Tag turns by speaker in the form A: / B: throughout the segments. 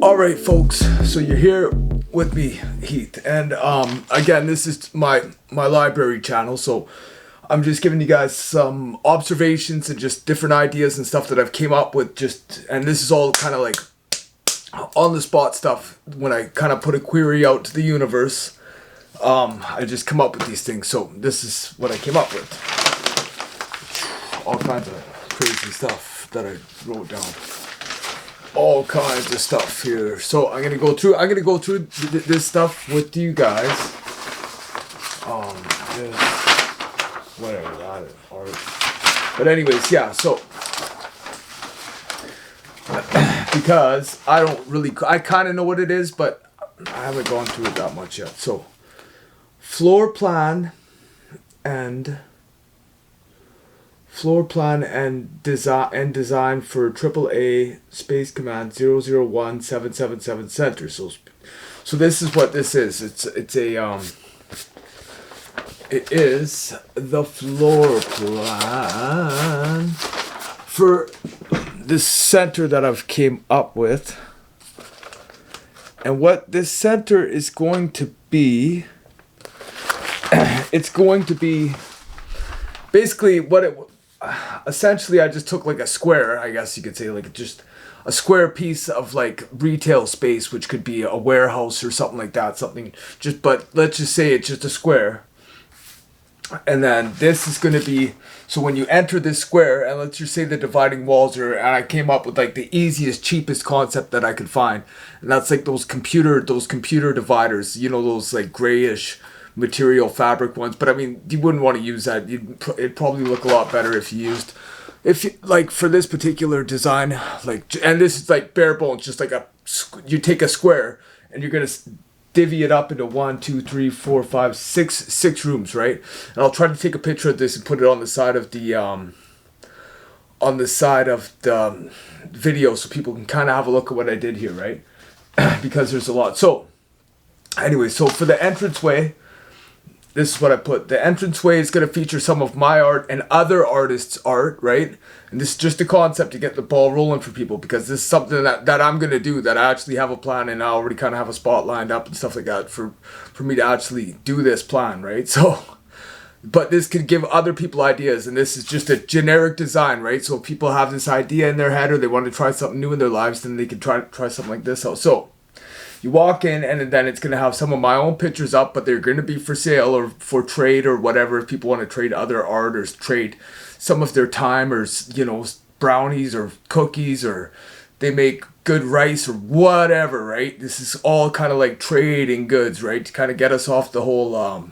A: All right, folks. So you're here with me, Heath, and again, this is my library channel. So I'm just giving you guys some observations and just different ideas and stuff that I've came up with. And this is all kind of like on the spot stuff. When I kind of put a query out to the universe, I just come up with these things. So this is what I came up with. All kinds of crazy stuff that I wrote down. All kinds of stuff here. So I'm gonna go through this stuff with you guys. Whatever that is. Art. But anyways, yeah. So because I kind of know what it is, but I haven't gone through it that much yet. So floor plan and design for AAA Space Command 001777 Center. So this is what this is. It is the floor plan for this center that I've came up with. And what this center is going to be, it's going to be basically essentially I just took like a square, I guess you could say, like just a square piece of like retail space, which could be a warehouse or something like that, but let's just say it's just a square. And then this is going to be, so when you enter this square, and let's just say the dividing walls and I came up with like the easiest, cheapest concept that I could find. And that's like those computer dividers, you know, those like grayish material fabric ones. But I mean, you wouldn't want to use that. It'd probably look a lot better if you like for this particular design, like, and this is like bare bones, just like you take a square and you're going to divvy it up into 1, 2, 3, 4, 5, 6 rooms, right? And I'll try to take a picture of this and put it on the side of the video so people can kind of have a look at what I did here, right? Because there's a lot. So anyway, so for the entranceway, this is what I put. The entranceway is going to feature some of my art and other artists' art, right? And this is just a concept to get the ball rolling for people, because this is something that I'm going to do, that I actually have a plan, and I already kind of have a spot lined up and stuff like that for me to actually do this plan, right? So, but this could give other people ideas, and this is just a generic design, right? So if people have this idea in their head or they want to try something new in their lives, then they can try something like this out. So you walk in, and then it's going to have some of my own pictures up, but they're going to be for sale or for trade or whatever. If people want to trade other art or trade some of their time, or, you know, brownies or cookies, or they make good rice or whatever, right? This is all kind of like trading goods, right? To kind of get us off the whole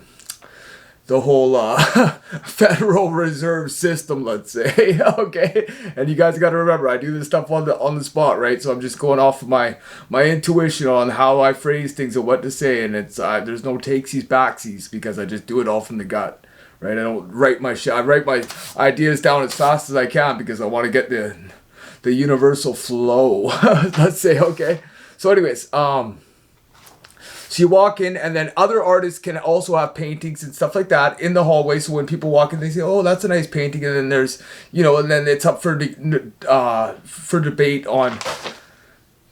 A: Federal Reserve system, let's say. Okay, and you guys got to remember, I do this stuff on the spot, right? So I'm just going off of my intuition on how I phrase things and what to say, and it's there's no takesies backsies, because I just do it all from the gut, right? I don't write my shit. I write my ideas down as fast as I can, because I want to get the universal flow. Let's say, okay. So anyways, so you walk in, and then other artists can also have paintings and stuff like that in the hallway. So when people walk in, they say, "Oh, that's a nice painting," and then there's, you know, and then it's up for debate on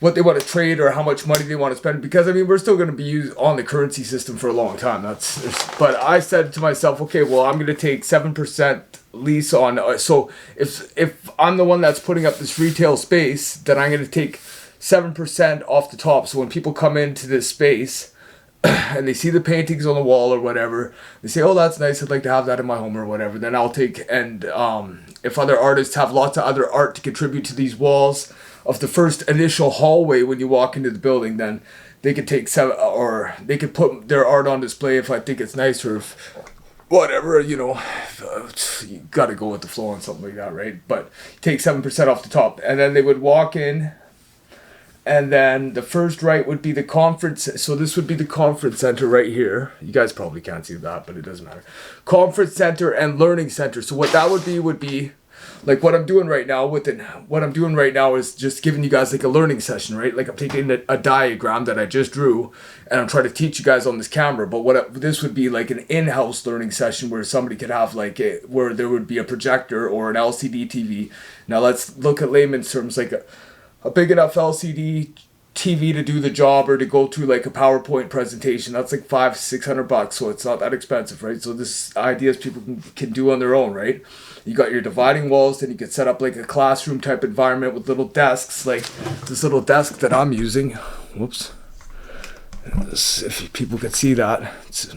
A: what they want to trade or how much money they want to spend. Because I mean, we're still going to be on the currency system for a long time. But I said to myself, okay, well, I'm going to take 7% lease on. So if I'm the one that's putting up this retail space, then I'm going to take 7% off the top. So when people come into this space and they see the paintings on the wall or whatever, they say, "Oh, that's nice, I'd like to have that in my home," or whatever. Then I'll take, and if other artists have lots of other art to contribute to these walls of the first initial hallway when you walk into the building, then they could take or they could put their art on display if I think it's nice, or if whatever, you know, you gotta go with the flow on something like that, right? But take 7% off the top, and then they would walk in. And then the first right would be the conference. So this would be the conference center right here. You guys probably can't see that, but it doesn't matter. Conference center and learning center. So what that would be like what I'm doing right now with it. What I'm doing right now is just giving you guys like a learning session, right? Like I'm taking a diagram that I just drew, and I'm trying to teach you guys on this camera. But this would be like an in-house learning session where somebody could have like where there would be a projector or an LCD TV. Now let's look at layman's terms, like a big enough LCD TV to do the job or to go through like a PowerPoint presentation. That's like $500-600, so it's not that expensive, right? So this ideas people can do on their own, right? You got your dividing walls, then you can set up like a classroom type environment with little desks, like this little desk that I'm using. Whoops. If people could see that, it's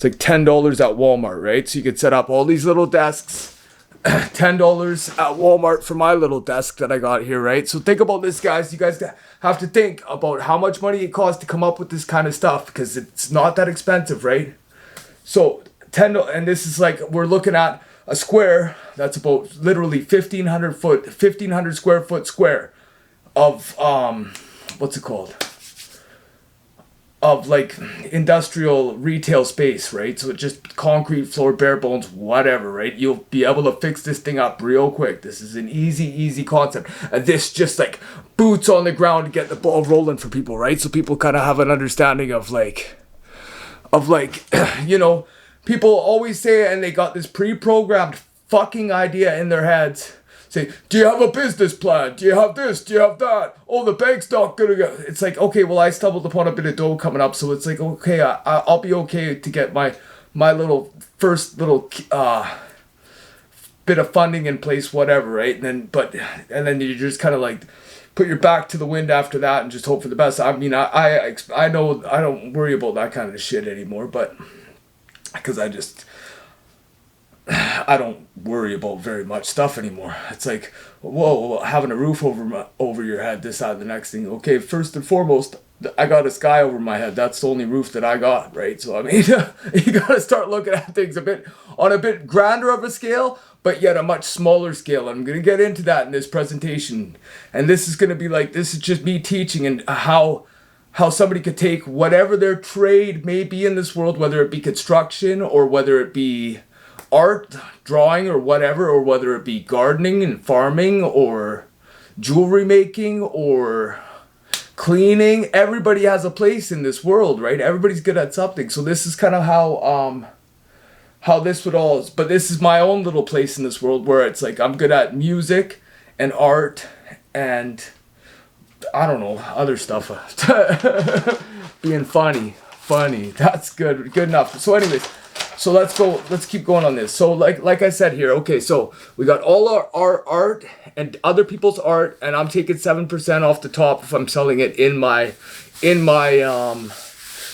A: like $10 at Walmart, right? So you could set up all these little desks. $10 at Walmart for my little desk that I got here, right? So think about this, guys. You guys have to think about how much money it costs to come up with this kind of stuff, because it's not that expensive, right? So and this is like, we're looking at a square that's about literally 1,500 square foot square of what's it called? Of like industrial retail space, right? So it's just concrete floor, bare bones, whatever, right? You'll be able to fix this thing up real quick. This is an easy concept. And this just like boots on the ground to get the ball rolling for people, right? So people kind of have an understanding of like, you know, people always say, and they got this pre-programmed fucking idea in their heads. Say, do you have a business plan? Do you have this? Do you have that? Oh, the bank's not gonna go. It's like, okay, well, I stumbled upon a bit of dough coming up, so it's like, okay, I'll be okay to get my little first little bit of funding in place, whatever, right? And then you just kind of like put your back to the wind after that and just hope for the best. I mean, I know I don't worry about that kind of shit anymore, but because I don't worry about very much stuff anymore. It's like, whoa, having a roof over your head, this, that, the next thing. Okay, first and foremost, I got a sky over my head. That's the only roof that I got, right? So I mean, you gotta start looking at things on a bit grander of a scale, but yet a much smaller scale. I'm gonna get into that in this presentation, and this is gonna be like, this is just me teaching and how somebody could take whatever their trade may be in this world, whether it be construction or whether it be art, drawing, or whatever, or whether it be gardening and farming or jewelry making or cleaning. Everybody has a place in this world, right? Everybody's good at something. So this is kind of how this would all, but this is my own little place in this world where it's like I'm good at music and art and I don't know, other stuff. Being funny. That's good enough. So anyways, so let's keep going on this. So like I said here, okay, so we got all our art and other people's art, and I'm taking 7% off the top if I'm selling it in my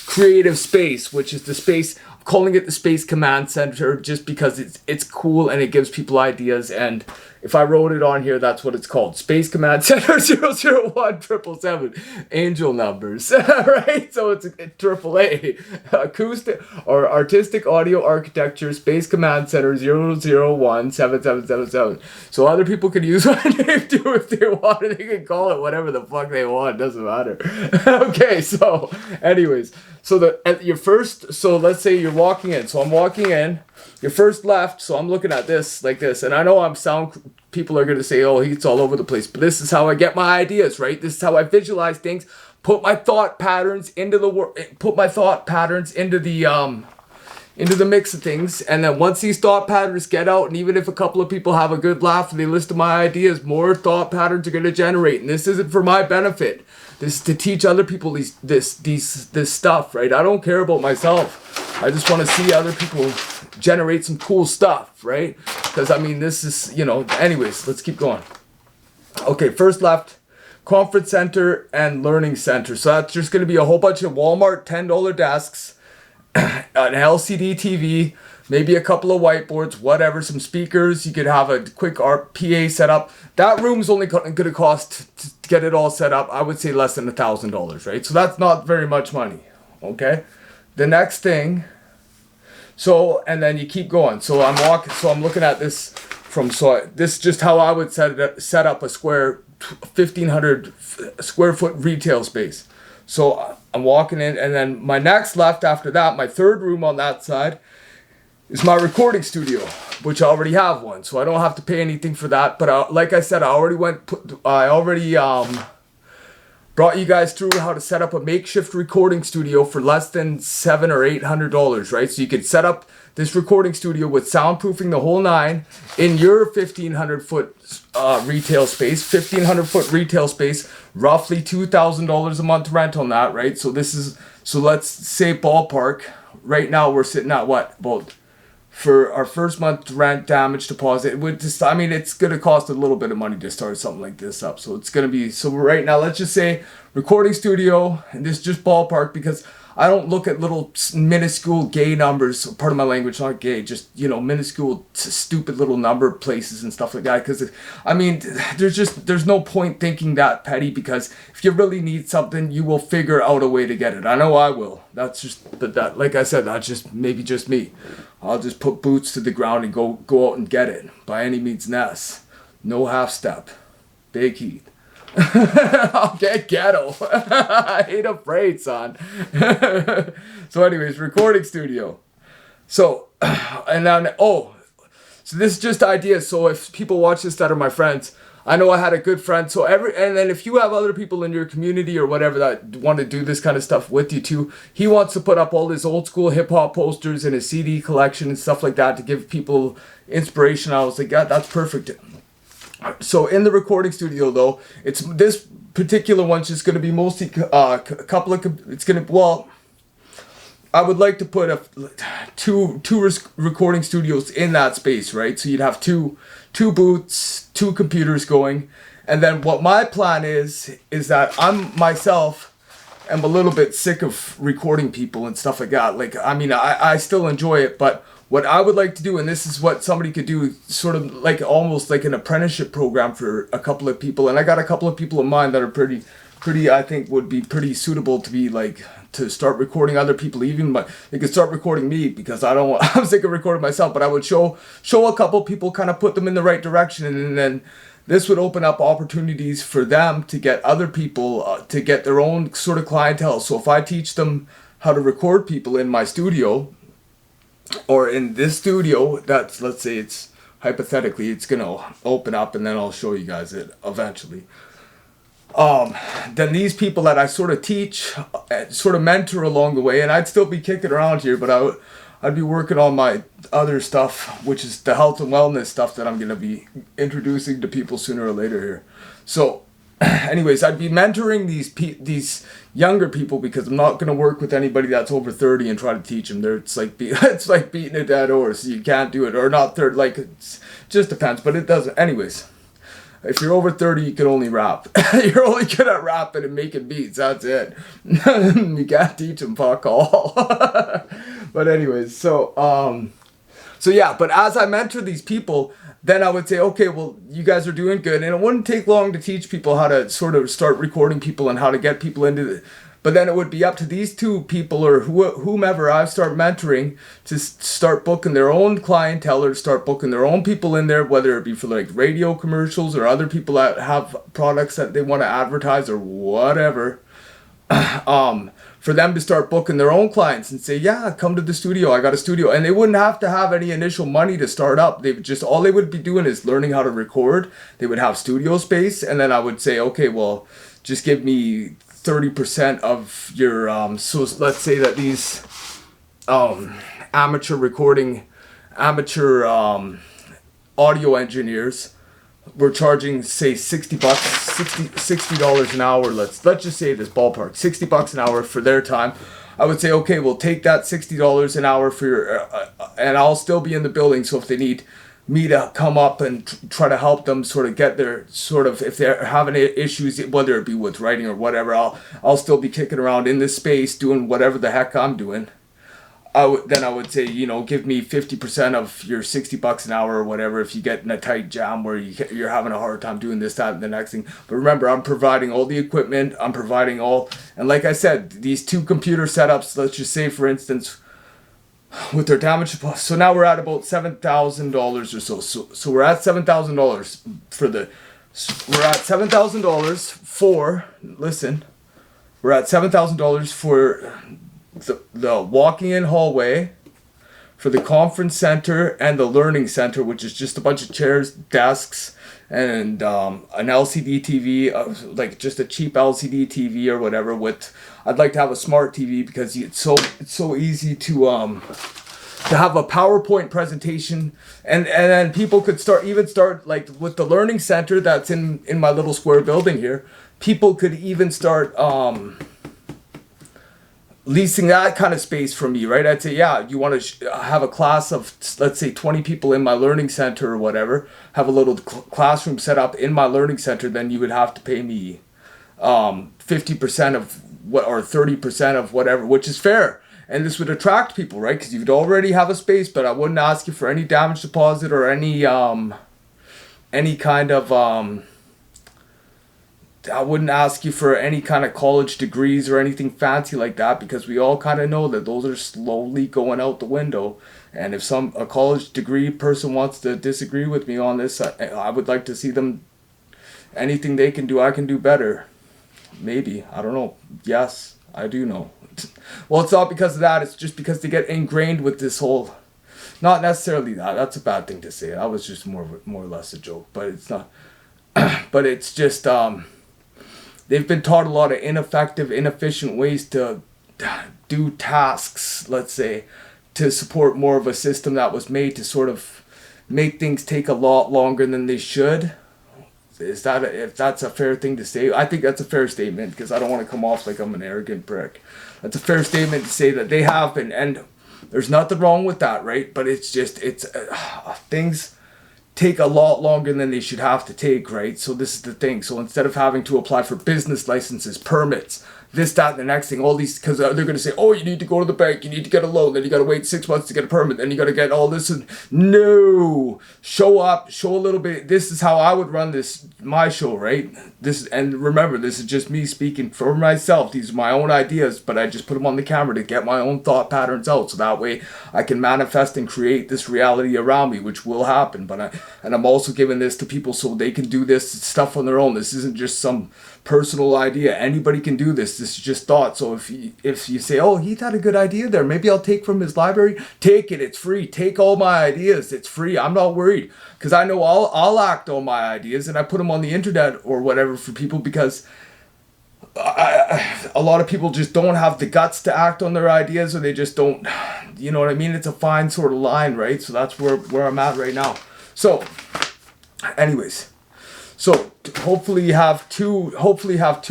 A: creative space, which is the space, I'm calling it the Space Command Center just because it's cool and it gives people ideas. And if I wrote it on here, that's what it's called. Space Command Center 001777. Angel numbers, right? So it's AAA. Acoustic or Artistic Audio Architecture Space Command Center 001777. So other people can use my name too if they want. They can call it whatever the fuck they want. Doesn't matter. Okay, so anyways. So so let's say you're walking in. So I'm walking in. Your first left, so I'm looking at this like this, and I know people are going to say, oh, it's all over the place, but this is how I get my ideas, right? This is how I visualize things, put my thought patterns into the mix of things, and then once these thought patterns get out, and even if a couple of people have a good laugh and they listen to my ideas, more thought patterns are going to generate, and this isn't for my benefit. This is to teach other people this stuff, right? I don't care about myself. I just want to see other people generate some cool stuff, right? Because I mean, this is, you know, anyways, let's keep going. Okay, first left, conference center and learning center. So that's just going to be a whole bunch of Walmart $10 desks, an LCD TV, maybe a couple of whiteboards, whatever, some speakers. You could have a quick PA set up. That room's only going to cost, to get it all set up, I would say less than $1,000, right? So that's not very much money, okay? The next thing, so, and then you keep going. So I'm looking at this this is just how I would set up a 1,500 square foot retail space. So I'm walking in, and then my next left after that, my third room on that side, is my recording studio, which I already have one, so I don't have to pay anything for that. But like I said, I already brought you guys through how to set up a makeshift recording studio for less than $700 or $800, right? So you could set up this recording studio with soundproofing the whole nine in your 1,500 foot retail space, 1,500 foot retail space, roughly $2,000 a month rent on that, right? So let's say ballpark. Right now we're sitting at what, about, for our first month rent damage deposit, it would just, I mean, it's going to cost a little bit of money to start something like this up. So it's going to be, so right now, let's just say recording studio, and this is just ballpark because I don't look at little minuscule gay numbers, pardon my language, not gay, just, you know, minuscule stupid little number places and stuff like that. Because, I mean, there's no point thinking that petty, because if you really need something, you will figure out a way to get it. I know I will. That's just, that like I said, that's just, maybe just me. I'll just put boots to the ground and go out and get it by any means necessary. No half step. Big heat. I'll get ghetto. I ain't afraid, son. So anyways, recording studio. So, and then, so this is just ideas. So if people watch this that are my friends, I know I had a good friend. So and then if you have other people in your community or whatever that want to do this kind of stuff with you too, he wants to put up all his old school hip hop posters and his CD collection and stuff like that to give people inspiration. I was like, yeah, that's perfect. So in the recording studio though, it's this particular one's just going to be mostly a couple of, it's going to, well, I would like to put two recording studios in that space, right? So you'd have two booths, two computers going. And then what my plan is that I'm myself am a little bit sick of recording people and stuff like that. Like, I mean, I still enjoy it, but what I would like to do, and this is what somebody could do, sort of like almost like an apprenticeship program for a couple of people. And I got a couple of people in mind that are pretty, I think would be pretty suitable to be like, to start recording other people, even they could start recording me, because I'm sick of recording myself, but I would show a couple people, kind of put them in the right direction, and then this would open up opportunities for them to get other people, to get their own sort of clientele. So if I teach them how to record people in my studio, or in this studio, that's, let's say it's, hypothetically, it's going to open up, and then I'll show you guys it eventually. Then these people that I sort of teach, sort of mentor along the way, and I'd still be kicking around here, but I'd be working on my other stuff, which is the health and wellness stuff that I'm going to be introducing to people sooner or later here. So anyways, I'd be mentoring these younger people, because I'm not going to work with anybody that's over 30 and try to teach them. It's like beating a dead horse. You can't do it, or not 30, like, it just depends, but it doesn't. Anyways, if you're over 30, you can only rap. You're only good at rapping and making beats. That's it. You can't teach them fuck all. But anyways, so yeah, but as I mentor these people, then I would say, okay, well, you guys are doing good. And it wouldn't take long to teach people how to sort of start recording people and how to get people into it. But then it would be up to these two people, or whomever I start mentoring, to start booking their own clientele, or start booking their own people in there, whether it be for like radio commercials or other people that have products that they want to advertise or whatever. For them to start booking their own clients and say, yeah, come to the studio. I got a studio. And they wouldn't have to have any initial money to start up. All they would be doing is learning how to record. They would have studio space. And then I would say, okay, well, just give me 30% of your, so let's say that these amateur audio engineers were charging, say, $60 an hour. Let's just say this ballpark, $60 an hour for their time. I would say, okay, we'll take that $60 an hour for your, and I'll still be in the building. So if they need me to come up and try to help them sort of get their sort of, if they're having issues, whether it be with writing or whatever, I'll still be kicking around in this space doing whatever the heck I'm doing. I would say, you know, give me 50% of your $60 an hour or whatever if you get in a tight jam where you're having a hard time doing this, that, and the next thing. But remember, I'm providing all the equipment. I'm providing all, and like I said, these two computer setups, let's just say, for instance, with their damage, so now we're at about $7,000 or so. So we're at $7,000 for the, we're at $7,000 for, listen, we're at $7,000 for the walking in hallway, for the conference center and the learning center, which is just a bunch of chairs, desks, and an LCD TV, like just a cheap LCD TV or whatever. I'd like to have a smart TV because it's so easy to have a PowerPoint presentation, and then people could start like with the learning center that's in my little square building here. People could even start leasing that kind of space from me, right? I'd say, yeah, you want to have a class of, let's say, 20 people in my learning center or whatever, have a little classroom set up in my learning center, then you would have to pay me 50% of what, or 30% of whatever, which is fair. And this would attract people, right? Because you'd already have a space, but I wouldn't ask you for any damage deposit or any kind of I wouldn't ask you for any kind of college degrees or anything fancy like that, because we all kind of know that those are slowly going out the window. And if a college degree person wants to disagree with me on this, I would like to see them, anything they can do, I can do better. Maybe. I don't know. Yes, I do know. Well, it's not because of that. It's just because they get ingrained with this whole... Not necessarily that. That's a bad thing to say. That was just more or less a joke. But it's not... But it's just... They've been taught a lot of ineffective, inefficient ways to do tasks, let's say, to support more of a system that was made to sort of make things take a lot longer than they should. If that's a fair thing to say? I think that's a fair statement, because I don't want to come off like I'm an arrogant prick. That's a fair statement to say that they have been, and there's nothing wrong with that, right? But it's just, things take a lot longer than they should have to take, right? So this is the thing. So instead of having to apply for business licenses, permits, this, that, and the next thing, all these, because they're going to say, oh, you need to go to the bank, you need to get a loan, then you got to wait 6 months to get a permit, then you got to get all this. And no, show up, show a little bit. This is how I would run my show, right? And remember, this is just me speaking for myself. These are my own ideas, but I just put them on the camera to get my own thought patterns out, so that way I can manifest and create this reality around me, which will happen. And I'm also giving this to people so they can do this stuff on their own. This isn't just some personal idea. Anybody can do this. This is just thought. So if you say, oh, he had a good idea there, maybe I'll take from his library. Take it. It's free. Take all my ideas. It's free. I'm not worried, because I know I'll act on my ideas, and I put them on the internet or whatever for people, because a lot of people just don't have the guts to act on their ideas, or they just don't, you know what I mean? It's a fine sort of line, right? So that's where I'm at right now. So anyways, so hopefully have two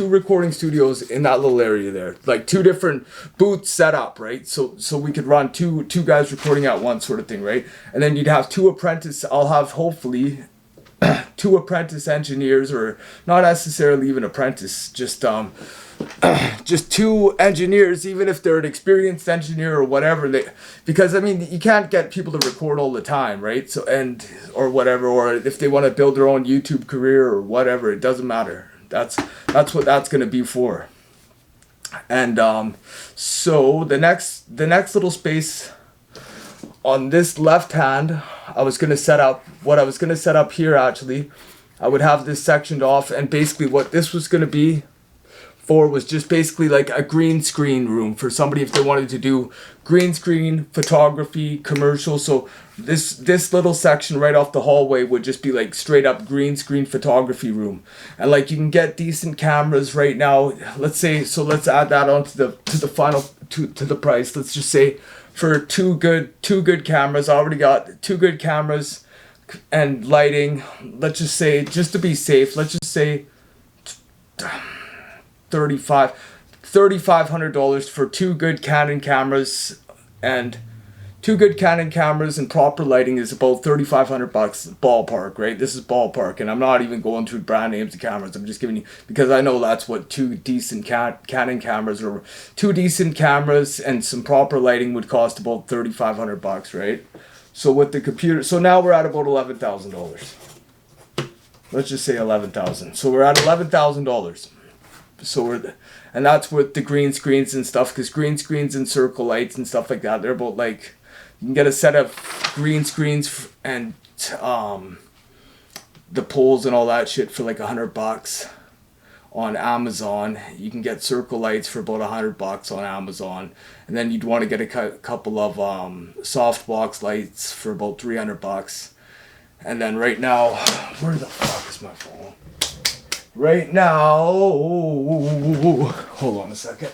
A: recording studios in that little area there, like 2 different booths set up, right? So we could run two guys recording at once, sort of thing, right? And then you'd have 2 apprentice. I'll have hopefully 2 apprentice engineers, or not necessarily even apprentice, just 2 engineers, even if they're an experienced engineer or whatever. Because I mean, you can't get people to record all the time, right? So or whatever, or if they want to build their own YouTube career or whatever, it doesn't matter. That's what that's gonna be for. And so the next little space on this left hand, what I was gonna set up here, actually, I would have this sectioned off, and basically what this was gonna be for was just basically like a green screen room for somebody if they wanted to do green screen photography, commercial. So this little section right off the hallway would just be like straight up green screen photography room. And like you can get decent cameras right now. Let's add that on to the price. Let's just say for two good cameras. I already got 2 good cameras and lighting. Let's just say, just to be safe, let's just say $3,500 for 2 good Canon cameras, and 2 good Canon cameras and proper lighting is about $3,500 ballpark, right? This is ballpark, and I'm not even going through brand names of cameras. I'm just giving you, because I know that's what 2 decent Canon cameras, or 2 decent cameras and some proper lighting would cost, about $3,500, right? So with the computer, so now we're at about $11,000. Let's just say $11,000. So we're at $11,000. So and that's with the green screens and stuff, because green screens and circle lights and stuff like that, they're about like, you can get a set of green screens and the poles and all that shit for like $100 on Amazon. You can get circle lights for about $100 on Amazon, and then you'd want to get a couple of softbox lights for about $300. And then right now, where the fuck is my phone? Right now, hold on a second.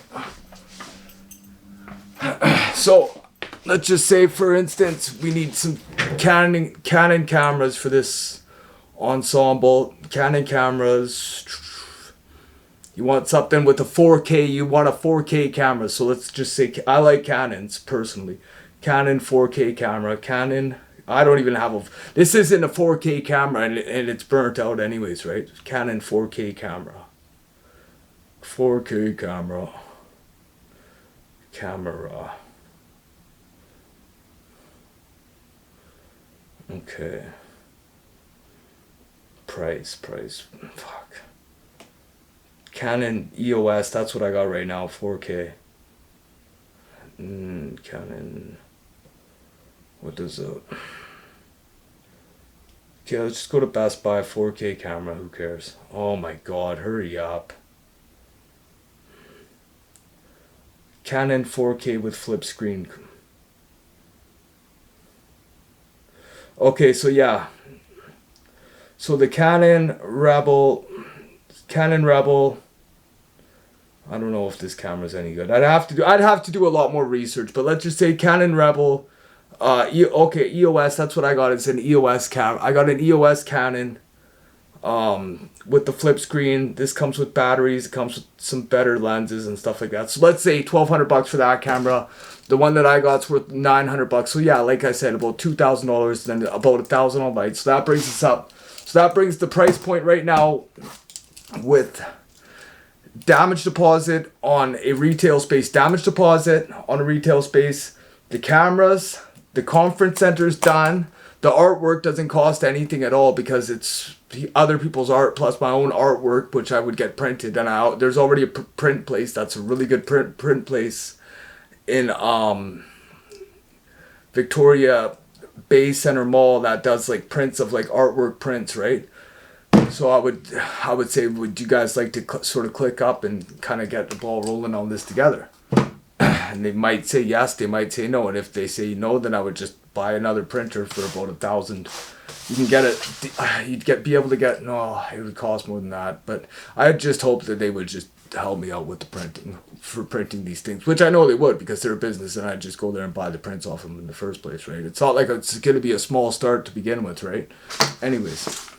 A: So, let's just say, for instance, we need some Canon cameras for this ensemble. Canon cameras. You want something with a 4K, you want a 4K camera. So let's just say, I like Canons, personally. Canon 4K camera. Canon, I don't even have a... This isn't a 4K camera, and it's burnt out anyways, right? Canon 4K camera. 4K camera. Camera. Okay. Price. Fuck. Canon EOS, that's what I got right now, 4K. Canon. What does it? Okay, let's just go to Best Buy, 4K camera, who cares? Oh my god, hurry up. Canon 4K with flip screen. Okay, so yeah. So the Canon Rebel, I don't know if this camera's any good. I'd have to do a lot more research, but let's just say Canon Rebel, okay, EOS, that's what I got. It's an EOS camera. I got an EOS Canon, with the flip screen. This comes with batteries. It comes with some better lenses and stuff like that. So let's say $1,200 for that camera. The one that I got's worth $900. So yeah, like I said, about $2,000, then about $1,000 on light. So that brings us up. So that brings the price point right now with damage deposit on a retail space. Damage deposit on a retail space. The cameras, the conference center's done. The artwork doesn't cost anything at all because it's other people's art plus my own artwork, which I would get printed. And there's already a print place that's a really good print place in Victoria Bay Center Mall that does like prints of like artwork prints, right? So I would say, would you guys like to sort of click up and kind of get the ball rolling on this together? And they might say yes, they might say no, and if they say no, then I would just buy another printer for about $1,000. You can get it. Be able to get. No, it would cost more than that. But I just hope that they would just help me out with the printing these things, which I know they would because they're a business, and I'd just go there and buy the prints off them in the first place, right? It's not like it's going to be a small start to begin with, right? Anyways.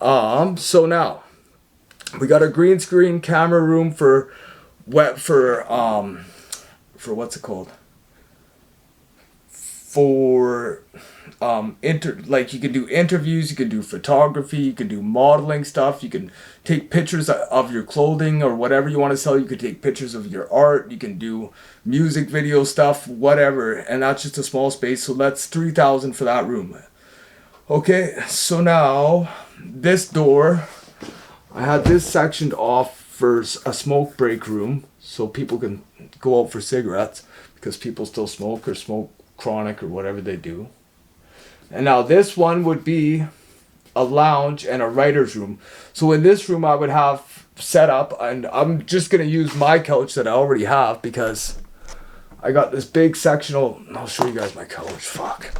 A: So now we got a green screen camera room for what's it called? For like you can do interviews, you can do photography, you can do modeling stuff, you can take pictures of your clothing or whatever you want to sell, you can take pictures of your art, you can do music video stuff, whatever, and that's just a small space, so that's $3,000 for that room. Okay, so now this door, I had this sectioned off for a smoke break room so people can go out for cigarettes because people still smoke or smoke chronic or whatever they do. And now this one would be a lounge and a writer's room. So in this room I would have set up, and I'm just going to use my couch that I already have because I got this big sectional. I'll show you guys my couch. Fuck.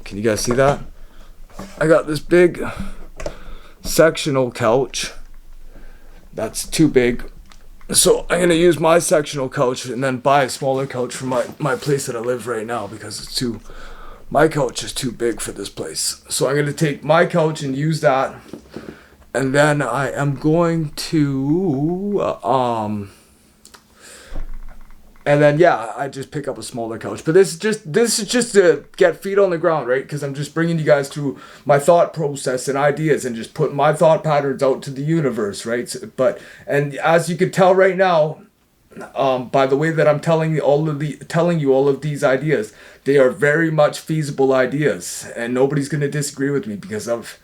A: Can you guys see that? I got this big sectional couch that's too big. So I'm going to use my sectional couch and then buy a smaller couch for my place that I live right now because my couch is too big for this place. So I'm going to take my couch and use that. And then I am going to, and then yeah, I just pick up a smaller couch. But this is just to get feet on the ground, right? Because I'm just bringing you guys through my thought process and ideas and just putting my thought patterns out to the universe, right? And as you can tell right now, by the way that I'm telling you all of these ideas, they are very much feasible ideas, and nobody's gonna disagree with me because I've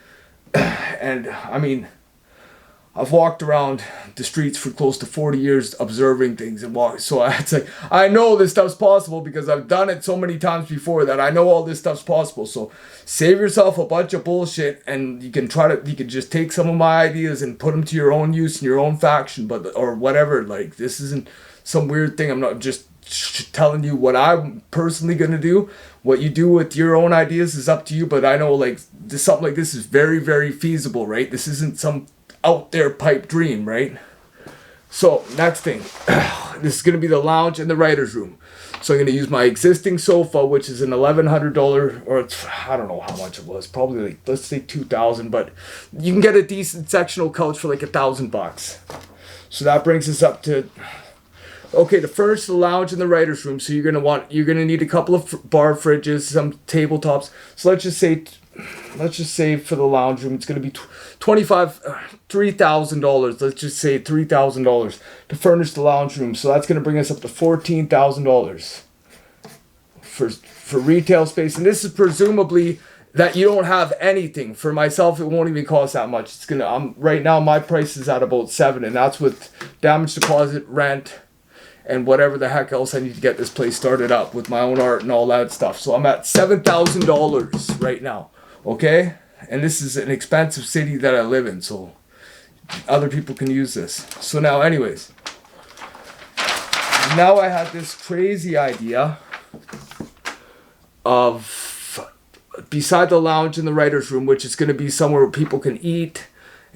A: walked around the streets for close to 40 years observing things and so it's like I know this stuff's possible because I've done it so many times before that I know all this stuff's possible. So save yourself a bunch of bullshit, and you can just take some of my ideas and put them to your own use in your own faction, or whatever. Like, this isn't some weird thing. I'm not just telling you what I'm personally gonna do. What you do with your own ideas is up to you, but I know like something like this is very, very feasible, right? This isn't some out there pipe dream, right? So next thing, this is going to be the lounge and the writer's room. So I'm going to use my existing sofa, which is an $1,100, or it's, I don't know how much it was, probably like, let's say $2,000, but you can get a decent sectional couch for like $1,000. So that brings us up to, okay, to furnish the lounge and the writer's room. So you're going to need a couple of bar fridges, some tabletops. So let's just say for the lounge room, it's going to be $3,000. Let's just say $3,000 to furnish the lounge room. So that's going to bring us up to $14,000 for retail space. And this is presumably that you don't have anything. For myself, it won't even cost that much. It's gonna. Right now my price is at about $7,000, and that's with damage deposit, rent, and whatever the heck else I need to get this place started up with my own art and all that stuff. So I'm at $7,000 right now. Okay? And this is an expensive city that I live in, so other people can use this. So now, anyways, now I have this crazy idea of, beside the lounge and the writer's room, which is going to be somewhere where people can eat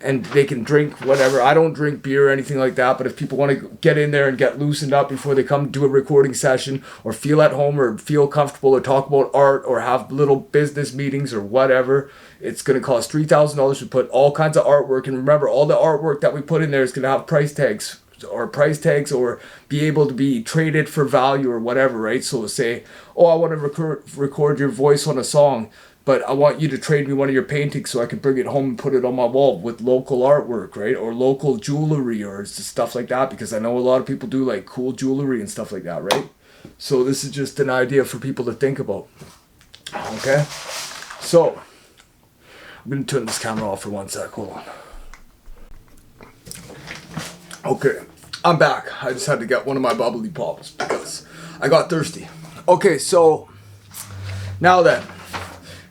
A: and they can drink whatever. I don't drink beer or anything like that, but if people want to get in there and get loosened up before they come do a recording session, or feel at home or feel comfortable or talk about art or have little business meetings or whatever, it's going to cost $3,000 to put all kinds of artwork. And remember, all the artwork that we put in there is going to have price tags or be able to be traded for value or whatever, right? So say, oh, I want to record your voice on a song, but I want you to trade me one of your paintings so I can bring it home and put it on my wall with local artwork, right? Or local jewelry or stuff like that, because I know a lot of people do like cool jewelry and stuff like that, right? So this is just an idea for people to think about. Okay? So, I'm going to turn this camera off for 1 sec. Hold on. Okay, I'm back. I just had to get one of my bubbly pops because I got thirsty. Okay, so now then,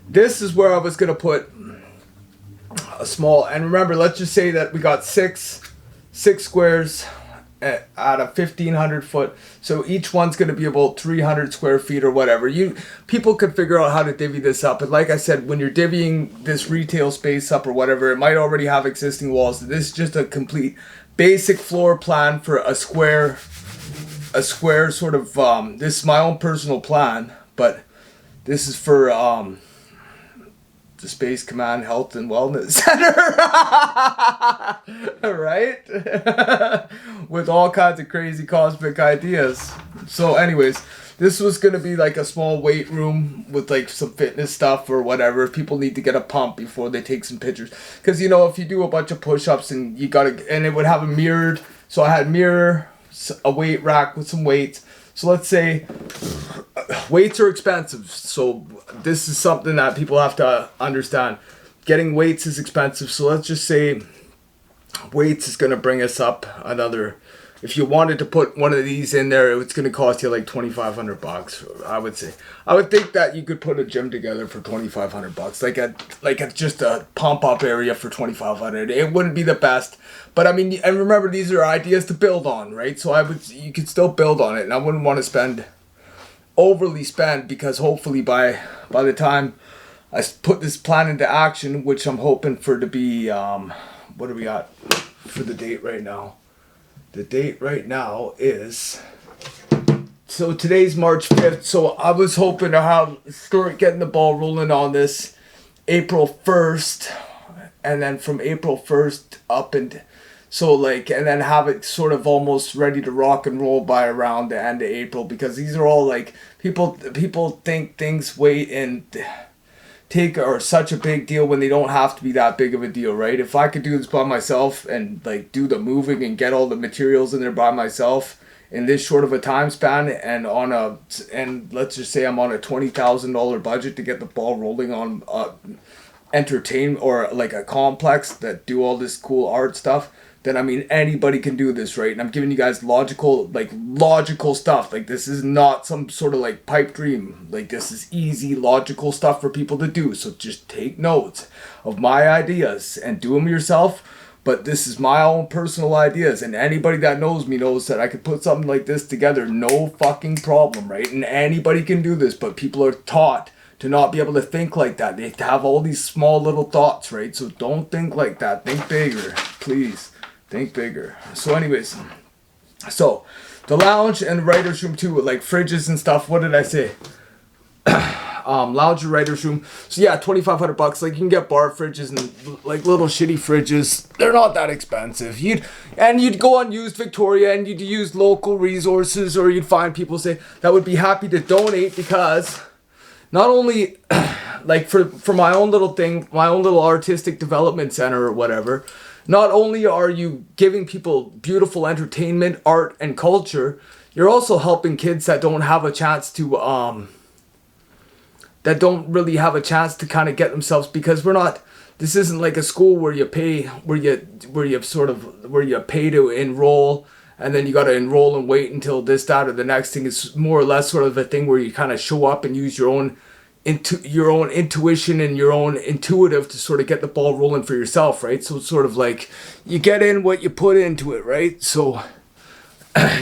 A: this is where I was gonna put a small, and remember, let's just say that we got six squares at a 1,500 foot. So each one's gonna be about 300 square feet or whatever. People could figure out how to divvy this up. And like I said, when you're divvying this retail space up or whatever, it might already have existing walls. This is just a complete basic floor plan for a square sort of, this is my own personal plan, but this is for the Space Command Health and Wellness Center. Right? With all kinds of crazy cosmic ideas. So anyways, this was going to be like a small weight room with like some fitness stuff or whatever. People need to get a pump before they take some pictures. Because, you know, if you do a bunch of push-ups and you got to, and it would have a mirrored, so I had mirror, a weight rack with some weights. So let's say weights are expensive. So this is something that people have to understand. Getting weights is expensive. So let's just say weights is going to bring us up another. If you wanted to put one of these in there, it's going to cost you like $2,500. I would say. I would think that you could put a gym together for $2,500, like a just a pump up area for $2,500. It wouldn't be the best, but I mean, and remember, these are ideas to build on, right? So you could still build on it, and I wouldn't want to overly spend, because hopefully by the time I put this plan into action, which I'm hoping for to be, what do we got for the date right now? The date right now is, so today's March 5th, so I was hoping to start getting the ball rolling on this April 1st, and then from April 1st up, and so like, and then have it sort of almost ready to rock and roll by around the end of April, because these are all like, people think things wait and are such a big deal when they don't have to be that big of a deal, right? If I could do this by myself and like do the moving and get all the materials in there by myself in this short of a time span, and let's just say I'm on a $20,000 budget to get the ball rolling on entertainment or like a complex that do all this cool art stuff, then I mean, anybody can do this, right? And I'm giving you guys logical stuff. Like, this is not some sort of like pipe dream. Like, this is easy, logical stuff for people to do. So just take notes of my ideas and do them yourself. But this is my own personal ideas, and anybody that knows me knows that I could put something like this together, no fucking problem, right? And anybody can do this, but people are taught to not be able to think like that. They have all these small little thoughts, right? So don't think like that. Think bigger, please. Think bigger. So anyways, so the lounge and the writer's room too, with like fridges and stuff. What did I say? Lounge and writer's room. So yeah, $2,500. Like you can get bar fridges and like little shitty fridges. They're not that expensive. You'd go on Used Victoria and you'd use local resources, or you'd find people say that would be happy to donate, because not only like for my own little thing, my own little artistic development center or whatever, not only are you giving people beautiful entertainment, art, and culture, you're also helping kids that don't have a chance to that don't really have a chance to kind of get themselves, because this isn't like a school where you pay, where you pay to enroll, and then you got to enroll and wait until this, that, or the next thing. It's more or less sort of a thing where you kind of show up and use your own intuition and your own intuitive to sort of get the ball rolling for yourself, right? So it's sort of like you get in what you put into it, right? So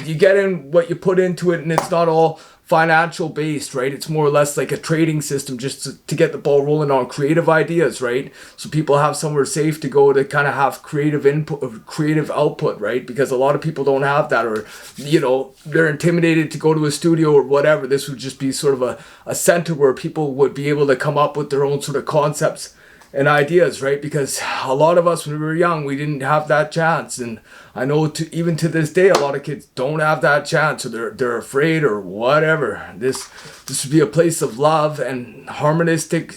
A: you get in what you put into it, and it's not all financial based, right? It's more or less like a trading system just to get the ball rolling on creative ideas, right? So people have somewhere safe to go to kind of have creative input, creative output, right? Because a lot of people don't have that, or they're intimidated to go to a studio or whatever. This would just be sort of a center where people would be able to come up with their own sort of concepts and ideas, right? Because a lot of us, when we were young, we didn't have that chance, and I know even to this day, a lot of kids don't have that chance, or they're afraid or whatever. This would be a place of love and harmonistic,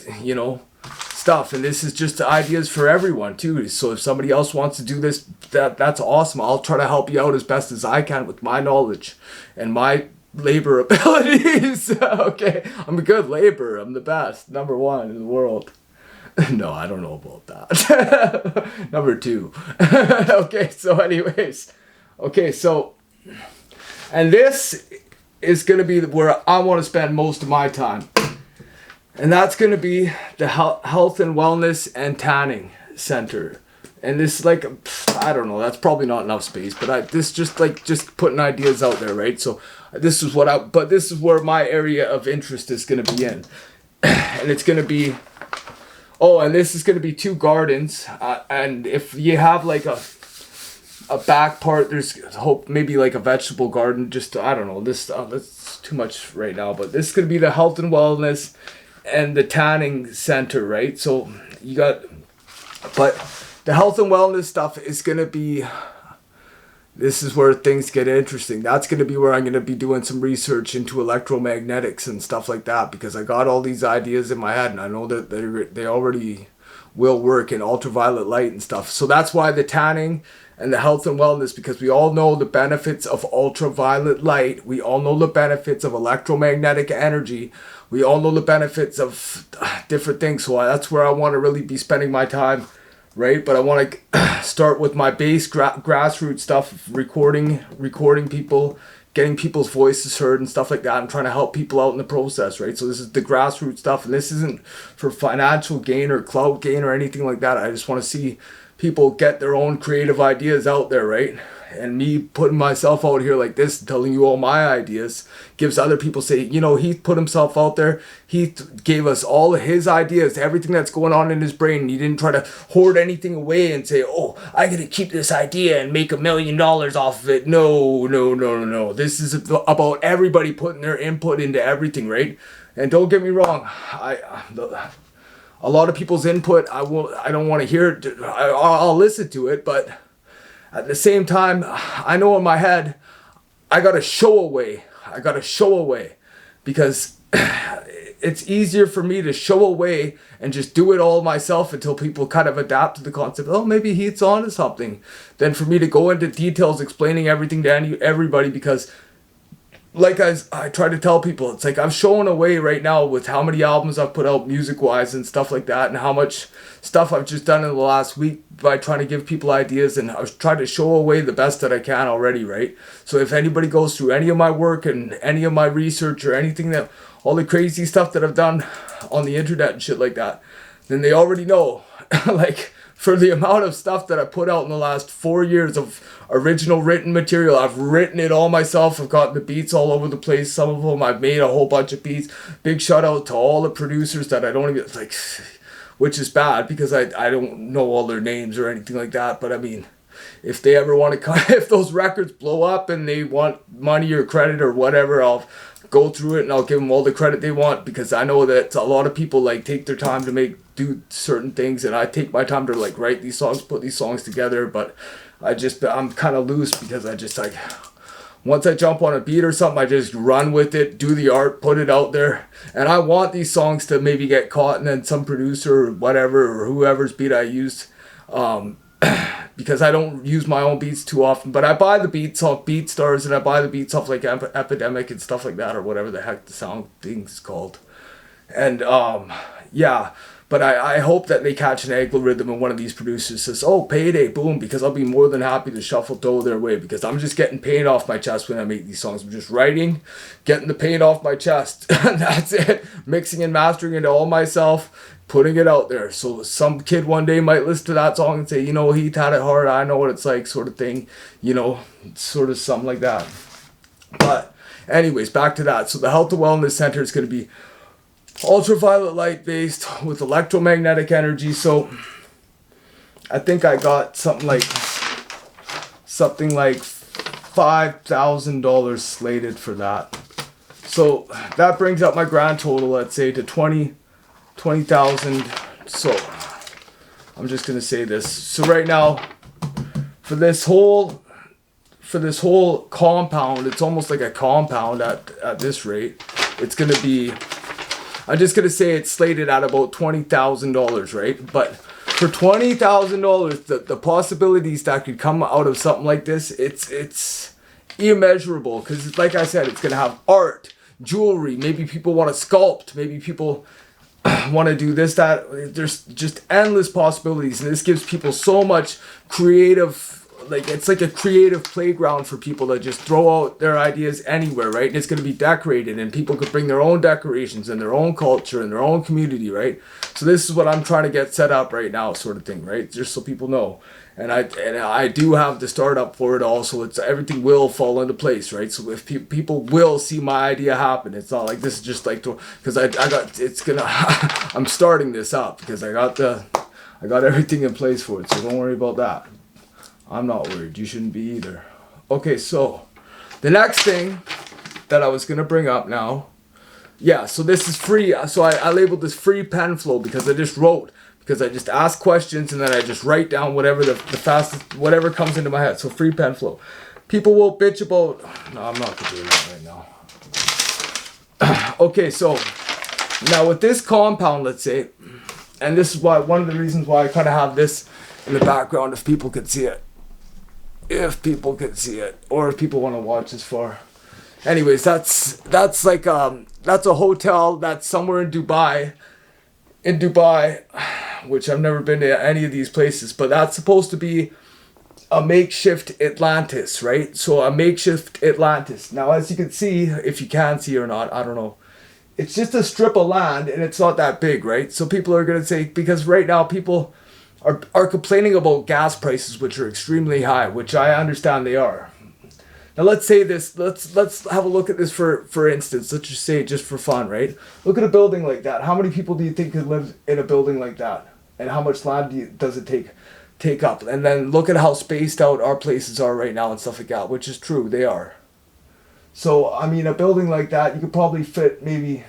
A: stuff, and this is just ideas for everyone too. So if somebody else wants to do this, that's awesome. I'll try to help you out as best as I can with my knowledge and my labor abilities. Okay, I'm a good laborer. I'm the best, number one in the world. No, I don't know about that. Number 2. Okay, so anyways. Okay, so, and this is going to be where I want to spend most of my time. And that's going to be the Health and Wellness and Tanning Center. And this, like, I don't know, that's probably not enough space, but just putting ideas out there, right? So this is where my area of interest is going to be in. And it's going to be, and this is going to be 2 gardens, and if you have like a back part, there's maybe like a vegetable garden. Just I don't know, that's too much right now. But this is going to be the Health and Wellness and the Tanning Center, right? So but the health and wellness stuff is going to be. This is where things get interesting. That's going to be where I'm going to be doing some research into electromagnetics and stuff like that, because I got all these ideas in my head, and I know that they already will work in ultraviolet light and stuff. So that's why the tanning and the health and wellness, because we all know the benefits of ultraviolet light. We all know the benefits of electromagnetic energy. We all know the benefits of different things. So that's where I want to really be spending my time. Right, but I want to start with my base grassroots stuff, recording people, getting people's voices heard and stuff like that. I'm trying to help people out in the process, right? So this is the grassroots stuff, and this isn't for financial gain or clout gain or anything like that. I just want to see people get their own creative ideas out there, right? And me putting myself out here like this, telling you all my ideas, gives other people say, he put himself out there. He gave us all of his ideas, everything that's going on in his brain. He didn't try to hoard anything away and say, I got to keep this idea and make $1 million off of it. No. This is about everybody putting their input into everything, right? And don't get me wrong, a lot of people's input, I don't want to hear it. I'll listen to it, but at the same time, I know in my head, I got to show away. Because it's easier for me to show away and just do it all myself until people kind of adapt to the concept. Maybe he's on to something. Than for me to go into details explaining everything to everybody, because like I try to tell people, it's like I'm showing away right now with how many albums I've put out music-wise and stuff like that, and how much stuff I've just done in the last week by trying to give people ideas, and I've tried to show away the best that I can already, right? So if anybody goes through any of my work and any of my research or anything all the crazy stuff that I've done on the internet and shit like that, then they already know, like, for the amount of stuff that I put out in the last 4 years of original written material. I've written it all myself. I've gotten the beats all over the place. Some of them I've made a whole bunch of beats. Big shout out to all the producers that I don't even like, which is bad because I don't know all their names or anything like that. But I mean, if they ever want to, if those records blow up and they want money or credit or whatever, I'll go through it and I'll give them all the credit they want, because I know that a lot of people like take their time to do certain things, and I take my time to like write these songs, put these songs together. But I'm kind of loose because I just like, once I jump on a beat or something, I just run with it, do the art, put it out there. And I want these songs to maybe get caught, and then some producer or whatever or whoever's beat I used, because I don't use my own beats too often, but I buy the beats off BeatStars, and I buy the beats off like Epidemic and stuff like that, or whatever the heck the sound thing's called. And yeah, but I hope that they catch an algorithm and one of these producers says, oh, payday, boom, because I'll be more than happy to shuffle dough their way, because I'm just getting pain off my chest when I make these songs. I'm just writing, getting the pain off my chest, and that's it. Mixing and mastering it all myself, putting it out there. So some kid one day might listen to that song and say, you know, he had it hard, I know what it's like, sort of thing, you know, sort of something like that. But anyways, back to that. So the Health and Wellness Center is going to be ultraviolet light based with electromagnetic energy. So I think I got something like $5,000 slated for that. So that brings up my grand total, let's say, to 20,000. So I'm just gonna say this. So right now, for this whole compound, it's almost like a compound at this rate. It's gonna be, I'm just gonna say it's slated at about $20,000, right? But for $20,000, the possibilities that could come out of something like this, it's immeasurable. Because like I said, it's gonna have art, jewelry. Maybe people want to sculpt. Maybe people want to do this, that. There's just endless possibilities, and this gives people so much creative, like it's like a creative playground for people to just throw out their ideas anywhere, right? And it's going to be decorated, and people could bring their own decorations and their own culture and their own community, right? So this is what I'm trying to get set up right now, sort of thing, right? Just so people know. And I do have the startup for it also. It's everything will fall into place, right? So if people will see my idea happen, it's not like this is just like, because I'm starting this up because I got everything in place for it. So don't worry about that. I'm not worried. You shouldn't be either. Okay, so the next thing that I was gonna bring up now, yeah. So this is free. So I labeled this free pen flow because I just wrote. Because I just ask questions and then I just write down whatever the fastest, whatever comes into my head. So free pen flow. People will bitch about, no, I'm not going to do that right now. Okay, so now with this compound, let's say, and this is why, one of the reasons why I kind of have this in the background, if people could see it. If people could see it. Or if people want to watch this far. Anyways, that's like, that's a hotel that's somewhere in Dubai, which I've never been to any of these places, but that's supposed to be a makeshift Atlantis, right? So a makeshift Atlantis. Now, as you can see, if you can see or not, I don't know. It's just a strip of land, and it's not that big, right? So people are going to say, because right now people are complaining about gas prices, which are extremely high, which I understand they are. Now let's say this, let's have a look at this for instance, let's just say just for fun, right? Look at a building like that. How many people do you think could live in a building like that? And how much land does it take up? And then look at how spaced out our places are right now and stuff like that, which is true, they are. So, I mean, a building like that, you could probably fit maybe,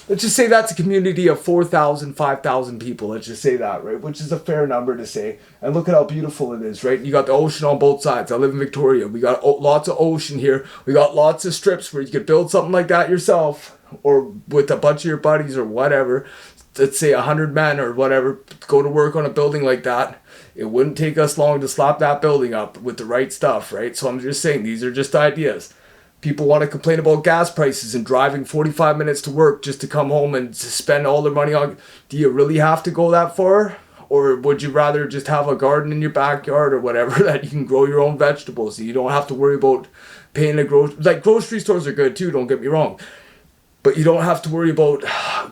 A: let's just say that's a community of 4,000, 5,000 people. Let's just say that, right? Which is a fair number to say. And look at how beautiful it is, right? You got the ocean on both sides. I live in Victoria. We got lots of ocean here. We got lots of strips where you could build something like that yourself, or with a bunch of your buddies or whatever. Let's say 100 men or whatever, go to work on a building like that. It wouldn't take us long to slap that building up with the right stuff, right? So I'm just saying, these are just ideas. People want to complain about gas prices and driving 45 minutes to work just to come home and to spend all their money on. Do you really have to go that far? Or would you rather just have a garden in your backyard or whatever that you can grow your own vegetables? So you don't have to worry about paying a grocery stores are good too, don't get me wrong. but you don't have to worry about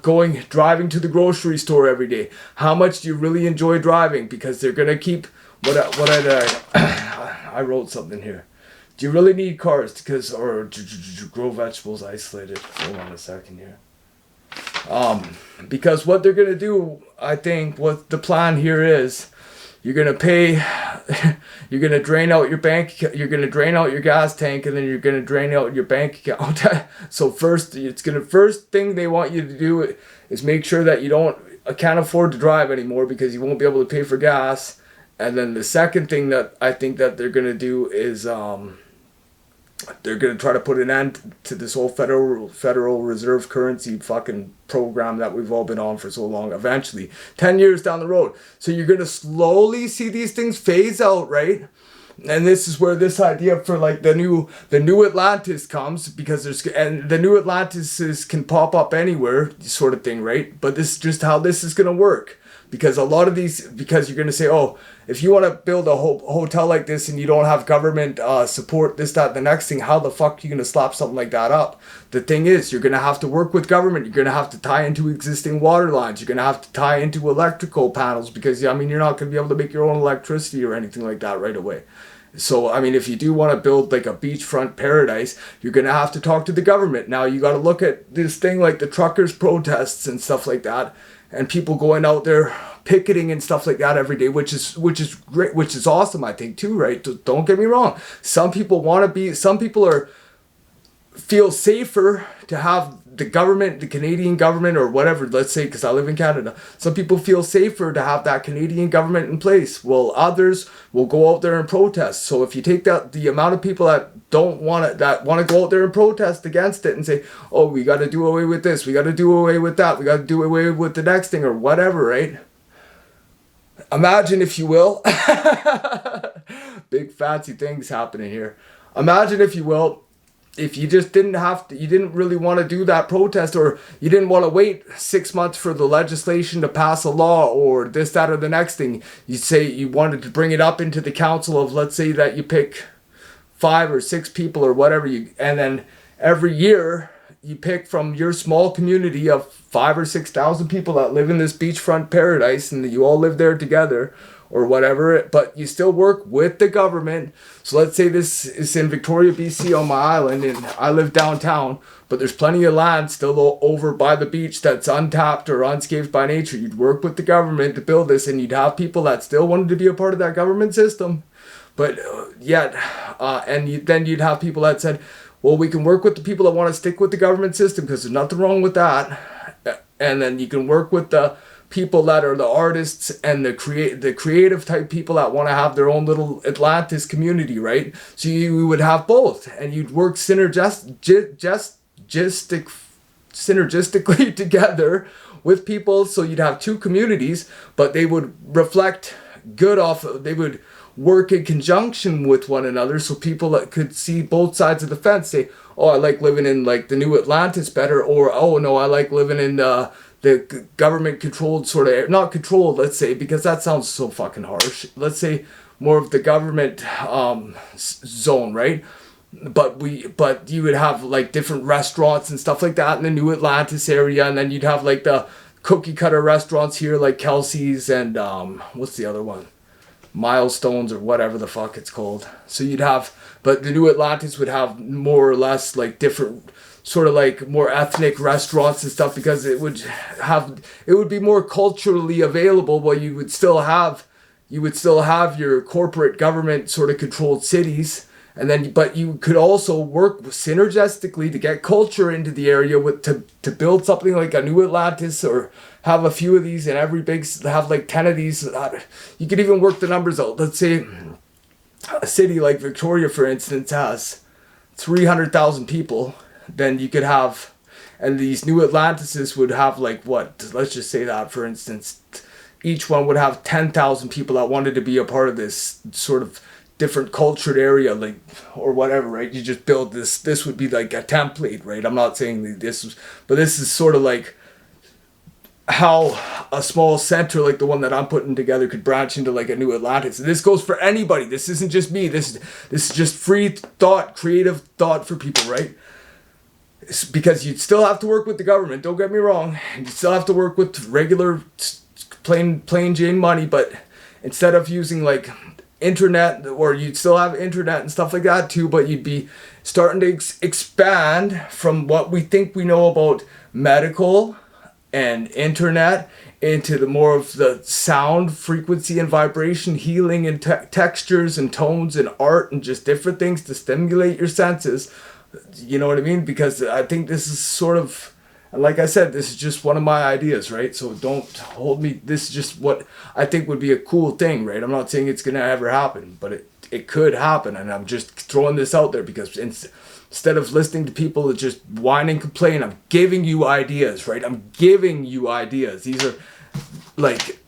A: driving to the grocery store every day. How much do you really enjoy driving? Because they're gonna keep I wrote something here. Do you really need cars or grow vegetables isolated? Hold on a second here. Because what they're gonna do, I think, what the plan here is, you're gonna pay, you're gonna drain out your you're gonna drain out your gas tank, and then you're gonna drain out your bank account. So first thing they want you to do is make sure that you can't afford to drive anymore because you won't be able to pay for gas. And then the second thing that I think that they're gonna do is they're gonna try to put an end to this whole Federal Reserve currency fucking program that we've all been on for so long. Eventually, 10 years down the road, so you're gonna slowly see these things phase out, right? And this is where this idea for like the new Atlantis comes, because the new Atlantis can pop up anywhere, sort of thing, right? But this is just how this is gonna work. Because you're going to say, oh, if you want to build a hotel like this and you don't have government support, this, that, the next thing, how the fuck are you going to slap something like that up? The thing is, you're going to have to work with government. You're going to have to tie into existing water lines. You're going to have to tie into electrical panels because, I mean, you're not going to be able to make your own electricity or anything like that right away. So, I mean, if you do want to build like a beachfront paradise, you're going to have to talk to the government. Now, you got to look at this thing like the truckers' protests and stuff like that. And people going out there picketing and stuff like that every day, which is great, which is awesome, I think, too, right? Don't get me wrong. Some people feel safer to have the government, the Canadian government or whatever, let's say, because I live in Canada. Some people feel safer to have that Canadian government in place, while others will go out there and protest. So if you take the amount of people that want to go out there and protest against it and say, oh, we got to do away with this, we got to do away with that, we got to do away with the next thing or whatever, right? Imagine, if you will, big fancy things happening here. Imagine, if you will, if you just you didn't really want to do that protest, or you didn't want to wait 6 months for the legislation to pass a law or this, that, or the next thing. You say you wanted to bring it up into the council of, let's say that you pick 5 or 6 people or whatever, and then every year you pick from your small community of 5,000 or 6,000 people that live in this beachfront paradise, and you all live there together or whatever, but you still work with the government. So let's say this is in Victoria, BC on my island, and I live downtown, but there's plenty of land still over by the beach that's untapped or unscathed by nature. You'd work with the government to build this, and you'd have people that still wanted to be a part of that government system, but then you'd have people that said, well, we can work with the people that want to stick with the government system because there's nothing wrong with that, and then you can work with the people that are the artists and the creative type people that want to have their own little Atlantis community, right? So you would have both, and you'd work synergistically together with people. So you'd have 2 communities, but they would reflect they would work in conjunction with one another, so people that could see both sides of the fence say, oh, I like living in like the new Atlantis better, or oh no, I like living in the government controlled sort of, not controlled, let's say, because that sounds so fucking harsh, let's say more of the government zone, right? But you would have like different restaurants and stuff like that in the new Atlantis area, and then you'd have like the cookie cutter restaurants here like Kelsey's and what's the other one, Milestones or whatever the fuck it's called. So you'd have, but the new Atlantis would have more or less like different sort of like more ethnic restaurants and stuff, because it would be more culturally available, while you would still have your corporate government sort of controlled cities. And then, but you could also work synergistically to get culture into the area to build something like a new Atlantis, or have a few of these in every have like 10 of these. You could even work the numbers out. Let's say a city like Victoria, for instance, has 300,000 people. Then you could have, and these new Atlantises would have like what? Let's just say that, for instance, each one would have 10,000 people that wanted to be a part of this sort of different cultured area, like, or whatever, right? You just build this would be like a template, right? I'm not saying that but this is sort of like how a small center like the one that I'm putting together could branch into like a new Atlantis. And this goes for anybody. This isn't just me. This is just free thought, creative thought for people, right? because you'd still have to work with the government, don't get me wrong. You still have to work with regular plain Jane money, but instead of using like internet, or you'd still have internet and stuff like that too, but you'd be starting to expand from what we think we know about medical and internet into the more of the sound, frequency and vibration, healing and textures and tones and art and just different things to stimulate your senses. You know what I mean? Because I think this is sort of, like I said, this is just one of my ideas, right? So don't hold me. This is just what I think would be a cool thing, right? I'm not saying it's going to ever happen, but it could happen. And I'm just throwing this out there because instead of listening to people that just whine and complain, I'm giving you ideas, right? I'm giving you ideas. These are like,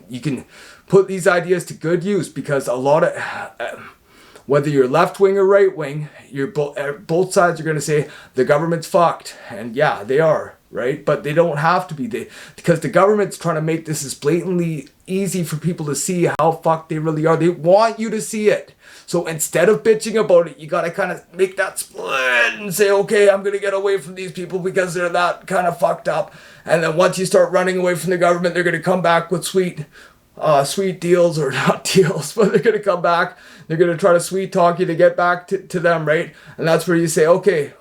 A: you can put these ideas to good use, because a lot of, whether you're left wing or right wing, you're both sides are going to say the government's fucked, and yeah, they are, right? But they don't have to be, because the government's trying to make this as blatantly easy for people to see how fucked they really are. They want you to see it. So instead of bitching about it, you got to kind of make that split and say, okay, I'm going to get away from these people because they're that kind of fucked up. And then once you start running away from the government, they're going to come back with sweet deals, or not deals, but they're going to come back. They're going to try to sweet talk you to get back to them, right? And that's where you say, okay,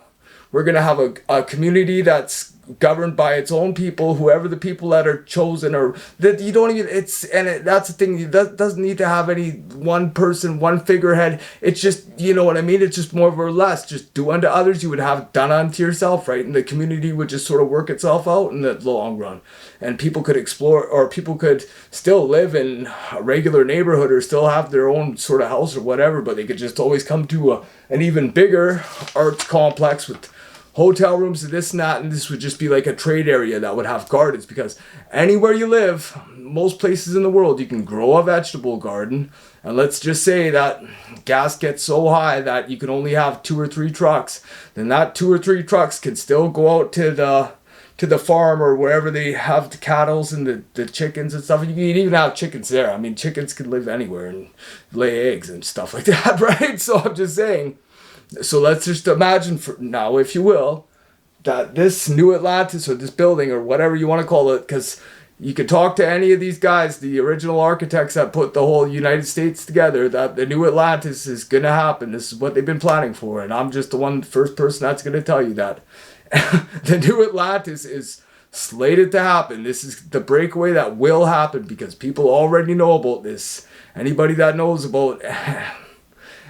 A: we're going to have a community that's governed by its own people, whoever the people that are chosen, or that you don't even, that's the thing, it doesn't need to have any one person, one figurehead. It's just, you know what I mean? It's just more or less, just do unto others you would have done unto yourself, right? And the community would just sort of work itself out in the long run. And people could explore, or people could still live in a regular neighborhood or still have their own sort of house or whatever, but they could just always come to an even bigger arts complex with hotel rooms and this and that, and this would just be like a trade area that would have gardens, because anywhere you live, most places in the world, you can grow a vegetable garden. And let's just say that gas gets so high that you can only have 2 or 3 trucks, then that 2 or 3 trucks can still go out to the farm or wherever they have the cattle and the chickens and stuff. You can even have chickens there. I mean, chickens can live anywhere and lay eggs and stuff like that, right? So I'm just saying, so let's just imagine for now, if you will, that this new Atlantis, or this building, or whatever you want to call it, because you could talk to any of these guys, the original architects that put the whole United States together, that the new Atlantis is going to happen. This is what they've been planning for. And I'm just the first person that's going to tell you that. The new Atlantis is slated to happen. This is the breakaway that will happen, because people already know about this. Anybody that knows about...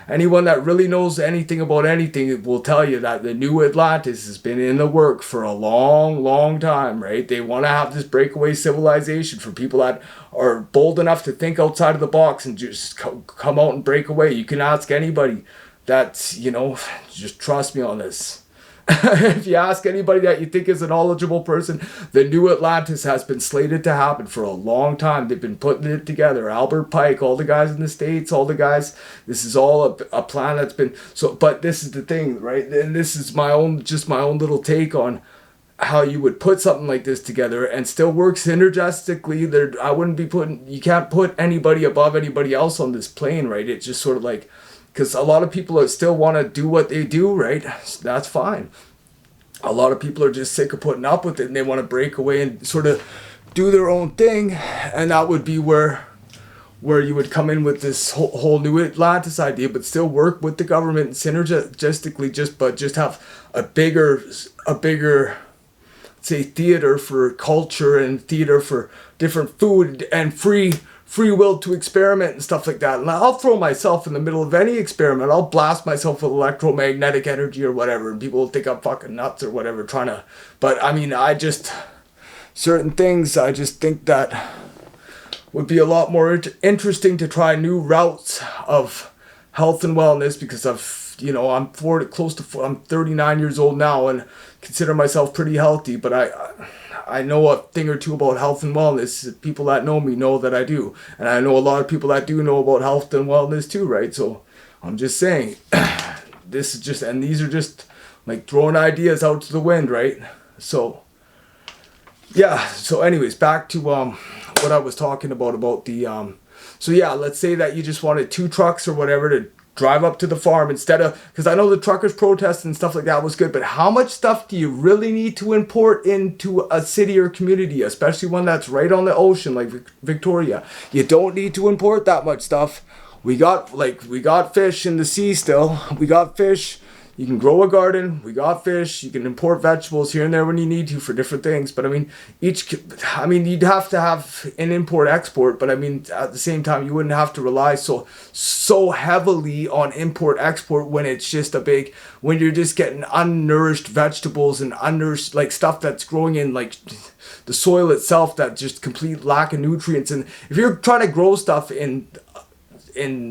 A: Anyone that really knows anything about anything will tell you that the new Atlantis has been in the work for a long, long time, right? They want to have this breakaway civilization for people that are bold enough to think outside of the box and just come out and break away. You can ask anybody that's, just trust me on this. If you ask anybody that you think is a knowledgeable person, the new Atlantis has been slated to happen for a long time. They've been putting it together. Albert Pike, all the guys in the States, all the guys. This is all a plan that's been... So, but this is the thing, right? And this is my own little take on how you would put something like this together and still work synergistically. You can't put anybody above anybody else on this plane, right? It's just sort of like... Because a lot of people still want to do what they do, right? That's fine. A lot of people are just sick of putting up with it, and they want to break away and sort of do their own thing. And that would be where you would come in with this whole new Atlantis idea, but still work with the government synergistically, just have a bigger, say, theater for culture and theater for different food and free will to experiment and stuff like that. And I'll throw myself in the middle of any experiment. I'll blast myself with electromagnetic energy or whatever, and people will think I'm fucking nuts or whatever but I mean, certain things I just think that would be a lot more interesting to try new routes of health and wellness, because I'm 39 years old now and consider myself pretty healthy, but I know a thing or two about health and wellness. People that know me know that I do. And I know a lot of people that do know about health and wellness too, right? So I'm just saying, these are just like throwing ideas out to the wind, right? So, yeah. So anyways, back to what I was talking about the... So yeah, let's say that you just wanted 2 trucks or whatever to drive up to the farm instead of, because I know the truckers protest and stuff like that was good, but how much stuff do you really need to import into a city or community, especially one that's right on the ocean like Victoria? You don't need to import that much stuff. We got fish in the sea still. We got fish. You can grow a garden. We got fish. You can import vegetables here and there when you need to for different things. But I mean, you'd have to have an import-export. But I mean, at the same time, you wouldn't have to rely so heavily on import-export when it's just when you're just getting unnourished vegetables and unnourished, like, stuff that's growing in, like, the soil itself, that just complete lack of nutrients. And if you're trying to grow stuff in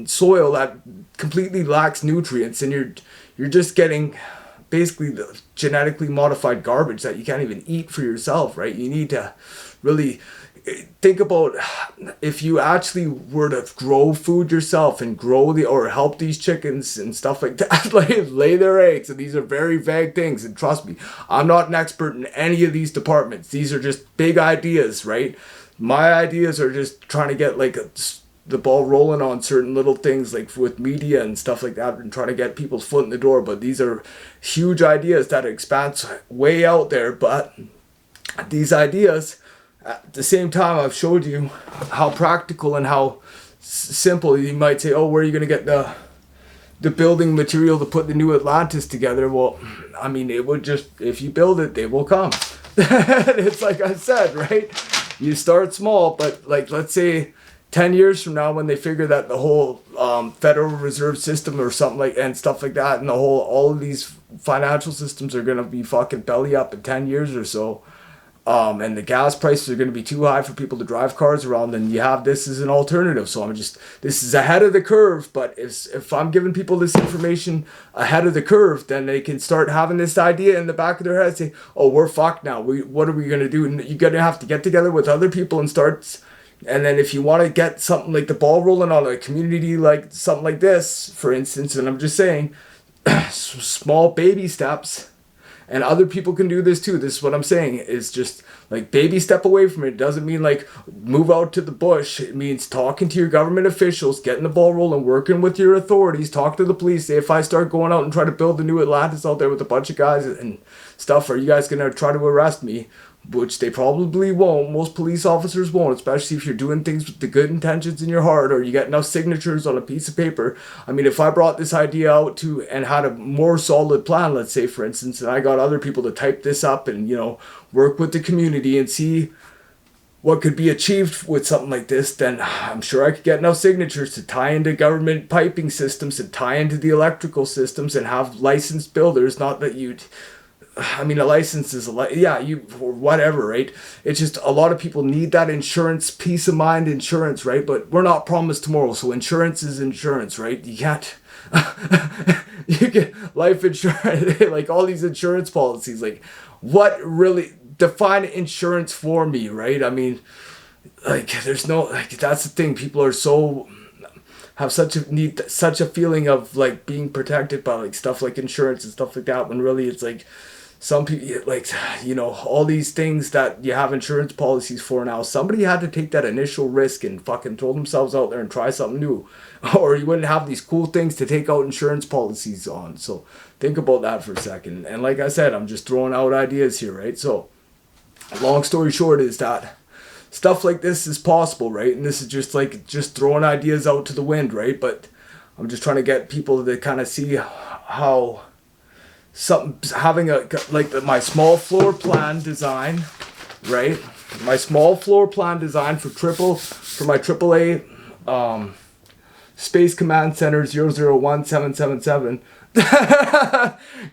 A: soil that completely lacks nutrients, and you're just getting basically the genetically modified garbage that you can't even eat for yourself, right? You need to really think about if you actually were to grow food yourself and or help these chickens and stuff like that, lay their eggs. And these are very vague things. And trust me, I'm not an expert in any of these departments. These are just big ideas, right? My ideas are just trying to get the ball rolling on certain little things, like with media and stuff like that, and trying to get people's foot in the door. But these are huge ideas that expand way out there. But these ideas, at the same time, I've showed you how practical and how simple. You might say, oh, where are you going to get the building material to put the new Atlantis together? Well, I mean, it would just, if you build it, they will come. It's like I said, right? You start small, but like, let's say 10 years from now, when they figure that the whole Federal Reserve System or something like, and stuff like that, and all of these financial systems are going to be fucking belly up in 10 years or so, and the gas prices are going to be too high for people to drive cars around, then you have this as an alternative. So this is ahead of the curve. But if I'm giving people this information ahead of the curve, then they can start having this idea in the back of their head, say, oh, we're fucked now. What are we going to do? And you're going to have to get together with other people and start. And then if you want to get something like the ball rolling on a community, like something like this, for instance, and I'm just saying, small baby steps, and other people can do this too. This is what I'm saying, is just like baby step away from it. It doesn't mean like move out to the bush. It means talking to your government officials, getting the ball rolling, working with your authorities, talk to the police. Say, if I start going out and try to build a new Atlantis out there with a bunch of guys and stuff, are you guys going to try to arrest me? Which they probably won't. Most police officers won't, especially if you're doing things with the good intentions in your heart, or you get enough signatures on a piece of paper. I mean, if I brought this idea out and had a more solid plan, let's say, for instance, and I got other people to type this up and, work with the community and see what could be achieved with something like this, then I'm sure I could get enough signatures to tie into government piping systems and tie into the electrical systems and have licensed builders. Not that a license is or whatever, right? It's just a lot of people need that insurance, peace of mind insurance, right? But we're not promised tomorrow, so insurance is insurance, right? You can't, you get life insurance, like all these insurance policies, like what really define insurance for me, right? I mean, like there's no, like that's the thing, people are have such a feeling of like being protected by like stuff like insurance and stuff like that, when really it's like, some people, like, all these things that you have insurance policies for now, somebody had to take that initial risk and fucking throw themselves out there and try something new. Or you wouldn't have these cool things to take out insurance policies on. So think about that for a second. And like I said, I'm just throwing out ideas here, right? So long story short is that stuff like this is possible, right? And this is just throwing ideas out to the wind, right? But I'm just trying to get people to kind of see how having my small floor plan design, right? My small floor plan design for my AAA Space Command Center 001777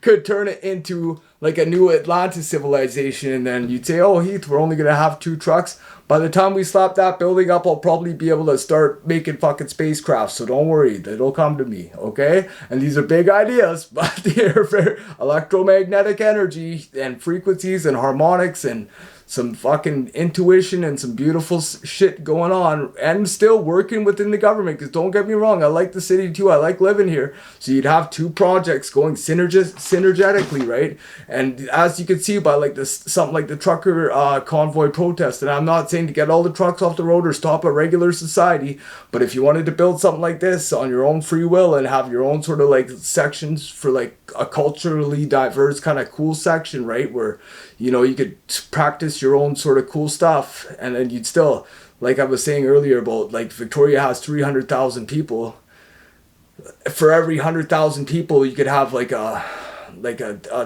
A: could turn it into like a new Atlantis civilization. And then you'd say, oh, Heath, we're only going to have 2 trucks. By the time we slap that building up, I'll probably be able to start making fucking spacecraft. So don't worry, it'll come to me, okay? And these are big ideas, but they're for electromagnetic energy and frequencies and harmonics and some fucking intuition and some beautiful shit going on, and still working within the government. Because don't get me wrong, I like the city too. I like living here. So you'd have two projects going synergetically, right? And as you can see by like this, something like the trucker convoy protest, and I'm not saying to get all the trucks off the road or stop a regular society, but if you wanted to build something like this on your own free will and have your own sort of like sections for like a culturally diverse kind of cool section, right, where you know you could practice your own sort of cool stuff, and then you'd still, like I was saying earlier about like Victoria has 300,000 people. For every 100,000 people, you could have like a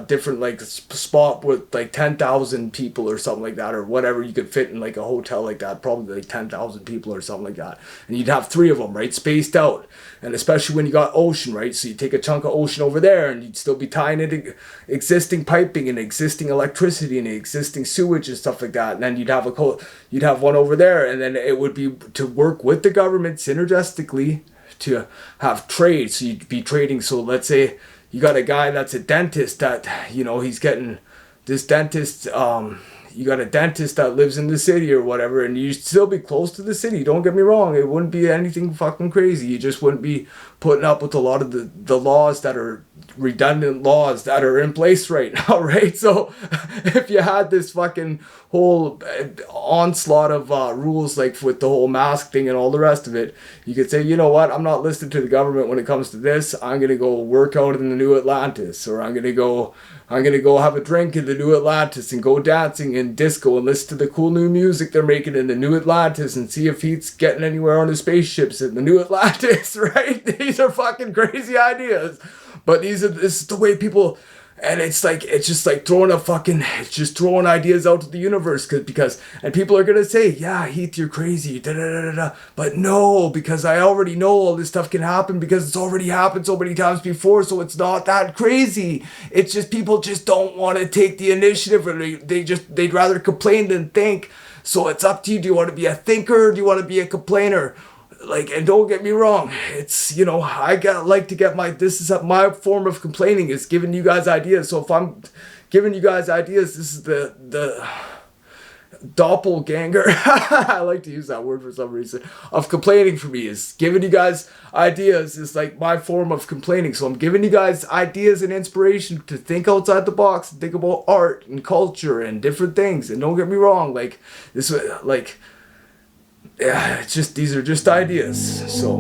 A: different like spot with like 10,000 people or something like that, or whatever you could fit in like a hotel like that, probably like 10,000 people or something like that. And you'd have three of them, right, spaced out. And especially when you got ocean, right, so you take a chunk of ocean over there, and you'd still be tying into existing piping and existing electricity and existing sewage and stuff like that. And then you'd have one over there, and then it would be to work with the government synergistically to have trade. So you'd be trading. So let's say you got a guy that's a dentist that, you know, he's getting this dentist, you got a dentist that lives in the city or whatever, and you'd still be close to the city. Don't get me wrong. It wouldn't be anything fucking crazy. You just wouldn't be putting up with a lot of the laws that are redundant laws that are in place right now, right? So if you had this fucking whole onslaught of rules, like with the whole mask thing and all the rest of it, you could say, you know what, I'm not listening to the government when it comes to this. I'm gonna go work out in the new Atlantis, or I'm gonna go have a drink in the new Atlantis and go dancing in disco and listen to the cool new music they're making in the new Atlantis and see if he's getting anywhere on his spaceships in the new Atlantis, right? These are fucking crazy ideas. But this is the way people, and it's just like it's just throwing ideas out to the universe, because people are gonna say, yeah, Heath, you're crazy, da da da da. But no, because I already know all this stuff can happen because it's already happened so many times before, so it's not that crazy. It's just people just don't want to take the initiative, or they'd rather complain than think. So it's up to you. Do you want to be a thinker? Or do you want to be a complainer? Like, and don't get me wrong, it's, you know, this is my form of complaining, is giving you guys ideas. So if I'm giving you guys ideas, this is the doppelganger, I like to use that word for some reason, of complaining for me, is giving you guys ideas is like my form of complaining. So I'm giving you guys ideas and inspiration to think outside the box and think about art and culture and different things. And don't get me wrong, like this, like, yeah, it's just, these are just ideas. So